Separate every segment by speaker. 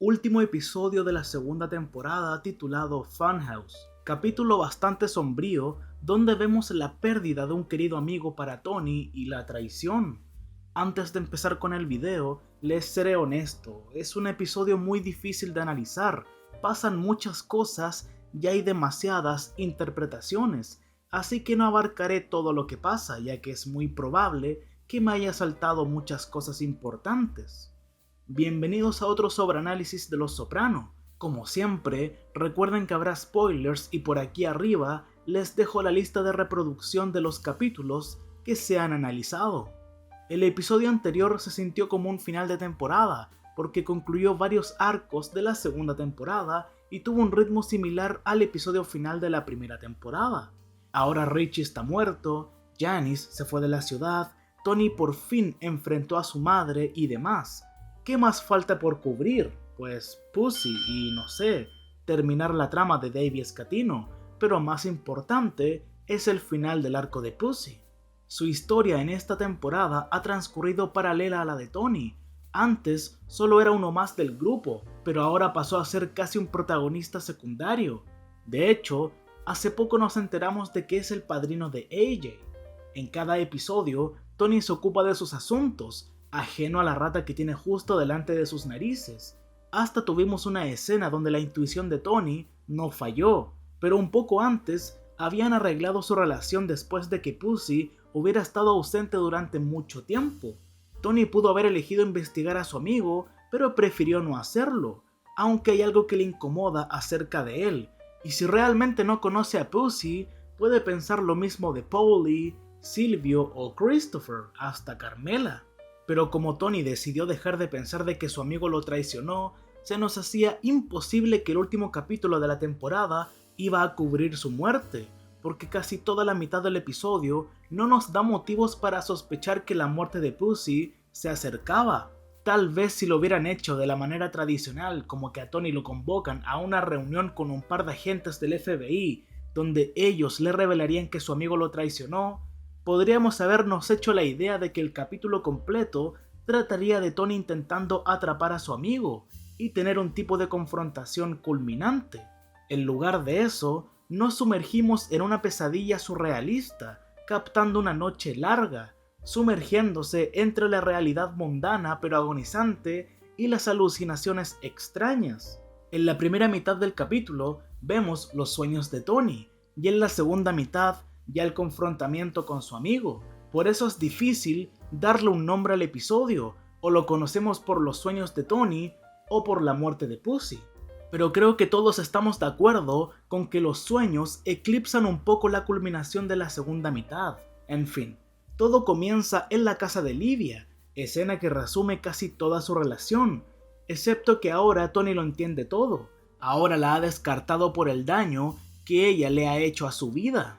Speaker 1: último episodio de la segunda temporada titulado Funhouse, capítulo bastante sombrío donde vemos la pérdida de un querido amigo para Tony y la traición. Antes de empezar con el video, les seré honesto, es un episodio muy difícil de analizar, pasan muchas cosas y hay demasiadas interpretaciones, así que no abarcaré todo lo que pasa ya que es muy probable que me haya saltado muchas cosas importantes. Bienvenidos a otro sobreanálisis de Los Soprano. Como siempre, recuerden que habrá spoilers y por aquí arriba les dejo la lista de reproducción de los capítulos que se han analizado. El episodio anterior se sintió como un final de temporada, porque concluyó varios arcos de la segunda temporada y tuvo un ritmo similar al episodio final de la primera temporada. Ahora Richie está muerto, Janice se fue de la ciudad, Tony por fin enfrentó a su madre y demás. ¿Qué más falta por cubrir? Pues Pussy y no sé, terminar la trama de Dave y Scatino, pero más importante es el final del arco de Pussy. Su historia en esta temporada ha transcurrido paralela a la de Tony. Antes solo era uno más del grupo, pero ahora pasó a ser casi un protagonista secundario. De hecho, hace poco nos enteramos de que es el padrino de AJ. En cada episodio, Tony se ocupa de sus asuntos, ajeno a la rata que tiene justo delante de sus narices. Hasta tuvimos una escena donde la intuición de Tony no falló, pero un poco antes habían arreglado su relación después de que Pussy hubiera estado ausente durante mucho tiempo. Tony pudo haber elegido investigar a su amigo, pero prefirió no hacerlo, aunque hay algo que le incomoda acerca de él, y si realmente no conoce a Pussy, puede pensar lo mismo de Polly, Silvio o Christopher, hasta Carmela. Pero como Tony decidió dejar de pensar de que su amigo lo traicionó, se nos hacía imposible que el último capítulo de la temporada iba a cubrir su muerte, porque casi toda la mitad del episodio no nos da motivos para sospechar que la muerte de Pussy se acercaba. Tal vez si lo hubieran hecho de la manera tradicional, como que a Tony lo convocan a una reunión con un par de agentes del FBI, donde ellos le revelarían que su amigo lo traicionó, podríamos habernos hecho la idea de que el capítulo completo trataría de Tony intentando atrapar a su amigo y tener un tipo de confrontación culminante. En lugar de eso, nos sumergimos en una pesadilla surrealista, captando una noche larga, sumergiéndose entre la realidad mundana pero agonizante y las alucinaciones extrañas. En la primera mitad del capítulo vemos los sueños de Tony y en la segunda mitad ya el confrontamiento con su amigo. Por eso es difícil darle un nombre al episodio, o lo conocemos por los sueños de Tony o por la muerte de Pussy. Pero creo que todos estamos de acuerdo con que los sueños eclipsan un poco la culminación de la segunda mitad. En fin, todo comienza en la casa de Livia, escena que resume casi toda su relación, excepto que ahora Tony lo entiende todo. Ahora la ha descartado por el daño que ella le ha hecho a su vida.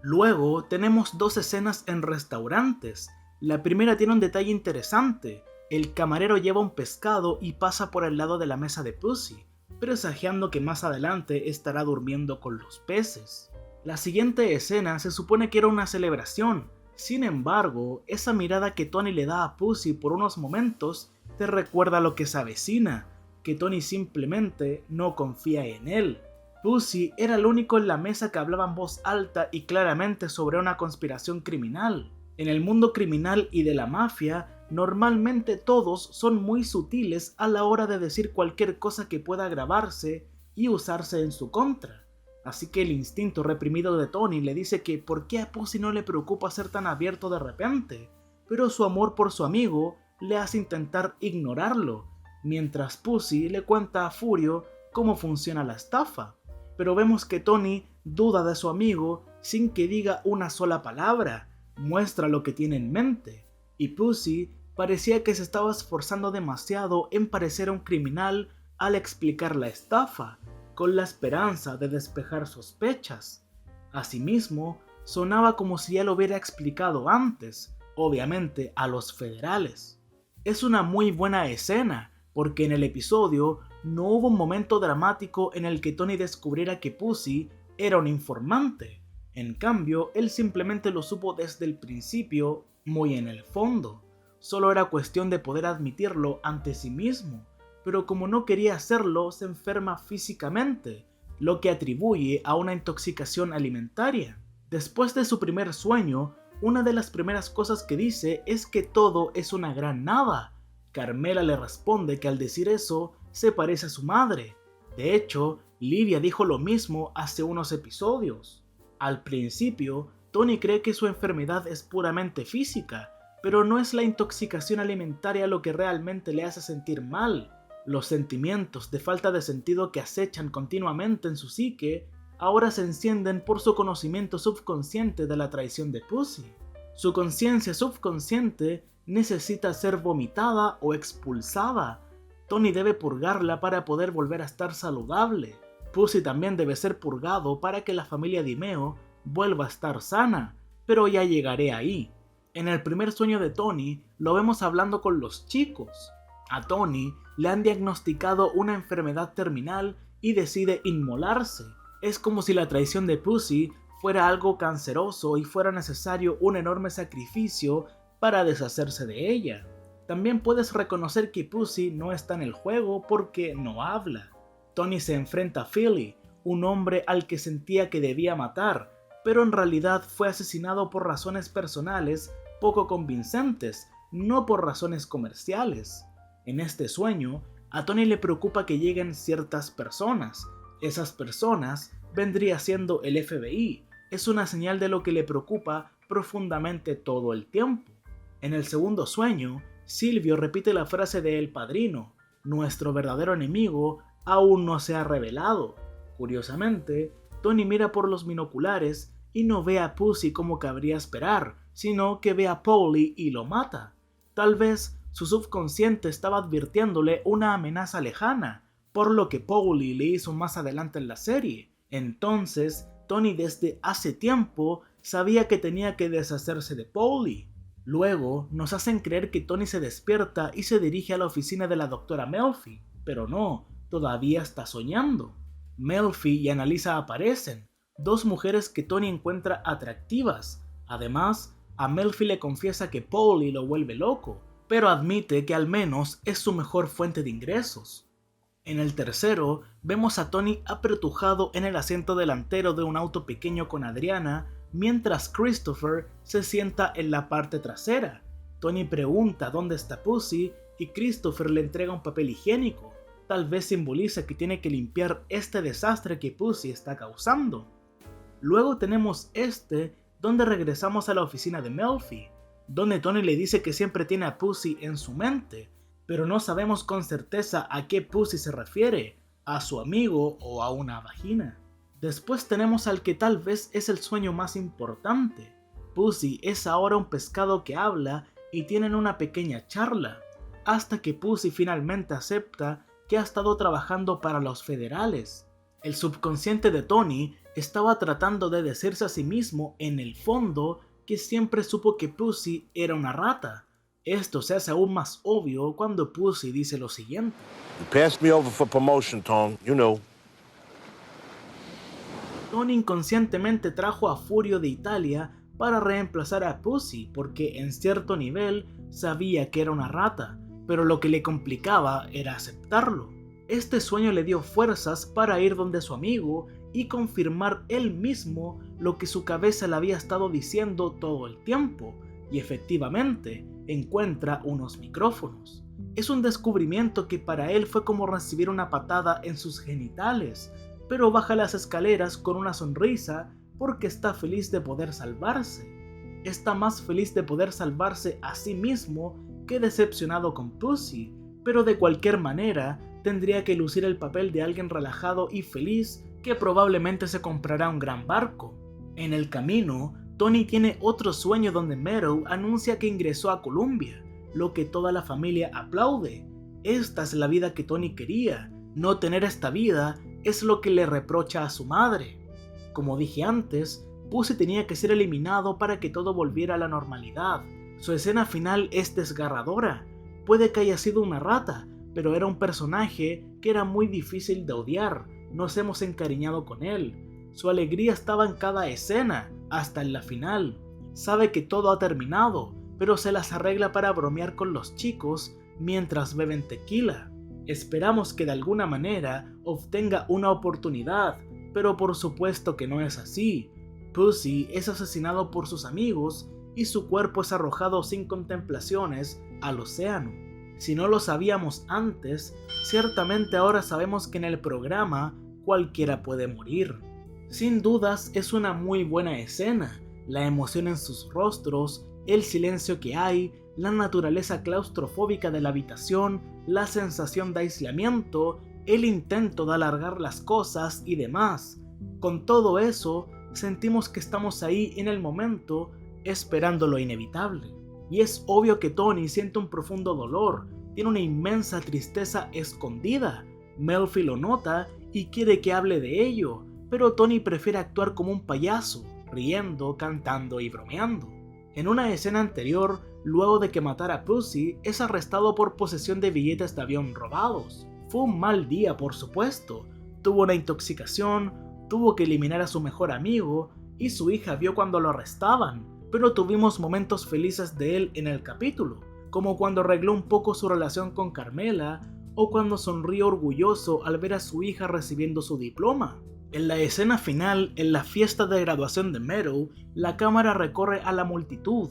Speaker 1: Luego tenemos dos escenas en restaurantes. La primera tiene un detalle interesante. El camarero lleva un pescado y pasa por el lado de la mesa de Pussy, presagiando que más adelante estará durmiendo con los peces. La siguiente escena se supone que era una celebración. Sin embargo, esa mirada que Tony le da a Pussy por unos momentos te recuerda lo que se avecina, que Tony simplemente no confía en él. Pussy era el único en la mesa que hablaba en voz alta y claramente sobre una conspiración criminal. En el mundo criminal y de la mafia, normalmente todos son muy sutiles a la hora de decir cualquier cosa que pueda grabarse y usarse en su contra. Así que el instinto reprimido de Tony le dice que por qué a Pussy no le preocupa ser tan abierto de repente, pero su amor por su amigo le hace intentar ignorarlo, mientras Pussy le cuenta a Furio cómo funciona la estafa. Pero vemos que Tony duda de su amigo sin que diga una sola palabra, muestra lo que tiene en mente, y Pussy parecía que se estaba esforzando demasiado en parecer un criminal al explicar la estafa, con la esperanza de despejar sospechas. Asimismo, sonaba como si ya lo hubiera explicado antes, obviamente a los federales. Es una muy buena escena, porque en el episodio no hubo un momento dramático en el que Tony descubriera que Pussy era un informante. En cambio, él simplemente lo supo desde el principio, muy en el fondo. Solo era cuestión de poder admitirlo ante sí mismo. pero como no quería hacerlo, se enferma físicamente, lo que atribuye a una intoxicación alimentaria. Después de su primer sueño, una de las primeras cosas que dice es que todo es una gran nada. Carmela le responde que al decir eso, se parece a su madre. De hecho, Livia dijo lo mismo hace unos episodios. Al principio, Tony cree que su enfermedad es puramente física, pero no es la intoxicación alimentaria lo que realmente le hace sentir mal. Los sentimientos de falta de sentido que acechan continuamente en su psique ahora se encienden por su conocimiento subconsciente de la traición de Pussy. Su conciencia subconsciente necesita ser vomitada o expulsada. Tony debe purgarla para poder volver a estar saludable. Pussy también debe ser purgado para que la familia Dimeo vuelva a estar sana, pero ya llegaré ahí. En el primer sueño de Tony, lo vemos hablando con los chicos. A Tony le han diagnosticado una enfermedad terminal y decide inmolarse. Es como si la traición de Pussy fuera algo canceroso y fuera necesario un enorme sacrificio para deshacerse de ella. También puedes reconocer que Pussy no está en el juego porque no habla. Tony se enfrenta a Philly, un hombre al que sentía que debía matar, pero en realidad fue asesinado por razones personales poco convincentes, no por razones comerciales. En este sueño, a Tony le preocupa que lleguen ciertas personas. Esas personas vendría siendo el FBI. Es una señal de lo que le preocupa profundamente todo el tiempo. En el segundo sueño, Silvio repite la frase de El Padrino: nuestro verdadero enemigo aún no se ha revelado. Curiosamente, Tony mira por los binoculares y no ve a Pussy como cabría esperar, sino que ve a Paulie y lo mata. Tal vez su subconsciente estaba advirtiéndole una amenaza lejana, por lo que Paulie le hizo más adelante en la serie. Entonces, Tony desde hace tiempo sabía que tenía que deshacerse de Paulie. Luego, nos hacen creer que Tony se despierta y se dirige a la oficina de la doctora Melfi, pero no, todavía está soñando. Melfi y Annalisa aparecen, dos mujeres que Tony encuentra atractivas. Además, a Melfi le confiesa que Paulie lo vuelve loco, pero admite que al menos es su mejor fuente de ingresos. En el tercero, vemos a Tony apretujado en el asiento delantero de un auto pequeño con Adriana, mientras Christopher se sienta en la parte trasera. Tony pregunta dónde está Pussy y Christopher le entrega un papel higiénico. Tal vez simboliza que tiene que limpiar este desastre que Pussy está causando. Luego tenemos donde regresamos a la oficina de Melfi, donde Tony le dice que siempre tiene a Pussy en su mente, pero no sabemos con certeza a qué Pussy se refiere, a su amigo o a una vagina. Después tenemos al que tal vez es el sueño más importante. Pussy es ahora un pescado que habla y tienen una pequeña charla, hasta que Pussy finalmente acepta que ha estado trabajando para los federales. El subconsciente de Tony estaba tratando de decirse a sí mismo en el fondo que siempre supo que Pussy era una rata. Esto se hace aún más obvio cuando Pussy dice lo siguiente:
Speaker 2: You passed me over for promotion, Tom, you know.
Speaker 1: Tony inconscientemente trajo a Furio de Italia para reemplazar a Pussy porque en cierto nivel sabía que era una rata, pero lo que le complicaba era aceptarlo. Este sueño le dio fuerzas para ir donde su amigo y confirmar él mismo lo que su cabeza le había estado diciendo todo el tiempo, y efectivamente encuentra unos micrófonos. Es un descubrimiento que para él fue como recibir una patada en sus genitales, pero baja las escaleras con una sonrisa porque está feliz de poder salvarse. Está más feliz de poder salvarse a sí mismo que decepcionado con Pussy, pero de cualquier manera tendría que lucir el papel de alguien relajado y feliz que probablemente se comprará un gran barco. En el camino, Tony tiene otro sueño donde Meadow anuncia que ingresó a Columbia, lo que toda la familia aplaude. Esta es la vida que Tony quería. No tener esta vida es lo que le reprocha a su madre. Como dije antes, Pussy tenía que ser eliminado para que todo volviera a la normalidad. Su escena final es desgarradora. Puede que haya sido una rata, pero era un personaje que era muy difícil de odiar. Nos hemos encariñado con él. Su alegría estaba en cada escena, hasta en la final. Sabe que todo ha terminado, pero se las arregla para bromear con los chicos mientras beben tequila. Esperamos que de alguna manera obtenga una oportunidad, pero por supuesto que no es así. Pussy es asesinado por sus amigos y su cuerpo es arrojado sin contemplaciones al océano. Si no lo sabíamos antes, ciertamente ahora sabemos que en el programa cualquiera puede morir. Sin dudas es una muy buena escena, la emoción en sus rostros, el silencio que hay, la naturaleza claustrofóbica de la habitación, la sensación de aislamiento, el intento de alargar las cosas y demás. Con todo eso, sentimos que estamos ahí en el momento esperando lo inevitable. Y es obvio que Tony siente un profundo dolor, tiene una inmensa tristeza escondida. Melfi lo nota y quiere que hable de ello, pero Tony prefiere actuar como un payaso, riendo, cantando y bromeando. En una escena anterior, luego de que matara a Pussy, es arrestado por posesión de billetes de avión robados. Fue un mal día, por supuesto. Tuvo una intoxicación, tuvo que eliminar a su mejor amigo y su hija vio cuando lo arrestaban, pero tuvimos momentos felices de él en el capítulo, como cuando arregló un poco su relación con Carmela o cuando sonrió orgulloso al ver a su hija recibiendo su diploma. En la escena final, en la fiesta de graduación de Meadow, la cámara recorre a la multitud.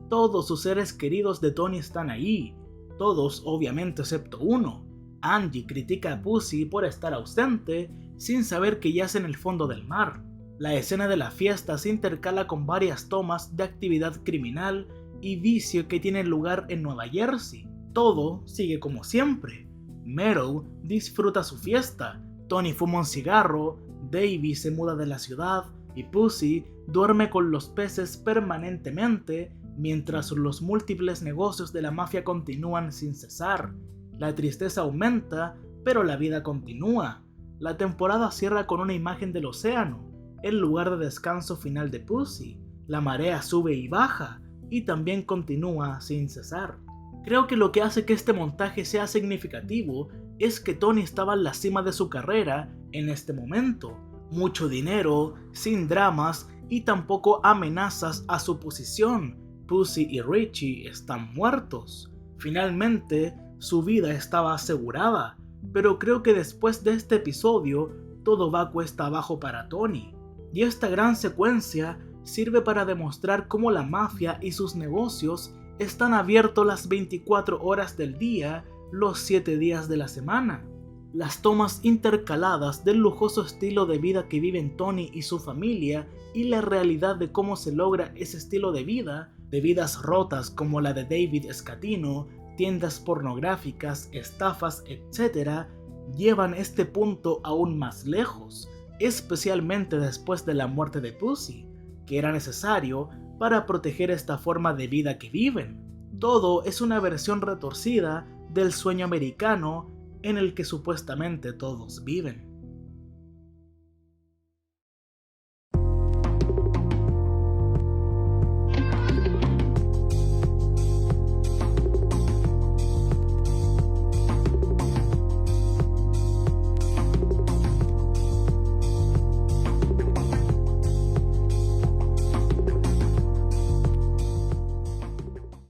Speaker 1: Todos sus seres queridos de Tony están ahí, todos obviamente excepto uno. Angie critica a Pussy por estar ausente, sin saber que yace en el fondo del mar. La escena de la fiesta se intercala con varias tomas de actividad criminal y vicio que tienen lugar en Nueva Jersey. Todo sigue como siempre. Meadow disfruta su fiesta, Tony fuma un cigarro, Davy se muda de la ciudad y Pussy duerme con los peces permanentemente mientras los múltiples negocios de la mafia continúan sin cesar. La tristeza aumenta, pero la vida continúa. La temporada cierra con una imagen del océano, el lugar de descanso final de Pussy. La marea sube y baja, y también continúa sin cesar. Creo que lo que hace que este montaje sea significativo es que Tony estaba en la cima de su carrera en este momento. Mucho dinero, sin dramas y tampoco amenazas a su posición. Pussy y Richie están muertos. Finalmente, su vida estaba asegurada, pero creo que después de este episodio, todo va cuesta abajo para Tony. Y esta gran secuencia sirve para demostrar cómo la mafia y sus negocios están abiertos las 24 horas del día, los 7 días de la semana. Las tomas intercaladas del lujoso estilo de vida que viven Tony y su familia y la realidad de cómo se logra ese estilo de vidas rotas como la de David Scatino, tiendas pornográficas, estafas, etc., llevan este punto aún más lejos, especialmente después de la muerte de Pussy, que era necesario para proteger esta forma de vida que viven. Todo es una versión retorcida del sueño americano en el que supuestamente todos viven.